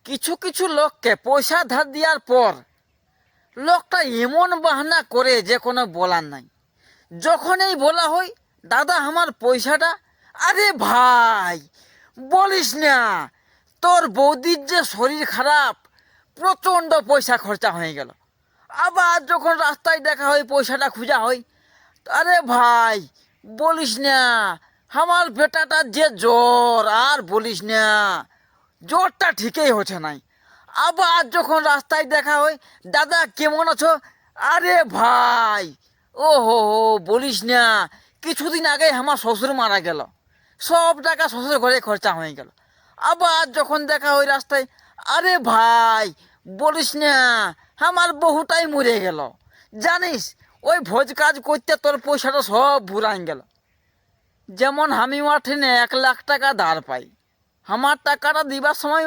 কিছু কিছু লোককে পয়সা ধার দেওয়ার পর লোকটা এমন বাহানা করে যে কোনো বলার নাই। যখনই বলা হয় দাদা আমার পয়সাটা, আরে ভাই বলিস না, তোর বৌদির যে শরীর খারাপ, প্রচণ্ড পয়সা খরচা হয়ে গেল। আবার যখন রাস্তায় দেখা হয় পয়সাটা খোঁজা হয়, আরে ভাই বলিস না, আমার বেটাটার যে জ্বর, আর বলিস না, জ্বরটা ঠিকই হচ্ছে নাই। আবার যখন রাস্তায় দেখা হয়, দাদা কেমন আছো, আরে ভাই ও হো হো বলিস না, কিছুদিন আগে আমার শ্বশুর মারা গেল, সব টাকা শ্বশুর ঘরে খরচা হয়ে গেল। আবার যখন দেখা হয় রাস্তায়, আরে ভাই বলিস না, আমার বহুটাই মরে গেল, জানিস ওই ভোজ কাজ করতে তোর পয়সাটা সব ভুরাই গেল। যেমন আমি মাঠে 1 লাখ টাকা ধার পাই, আমার টাকাটা দিবার সময়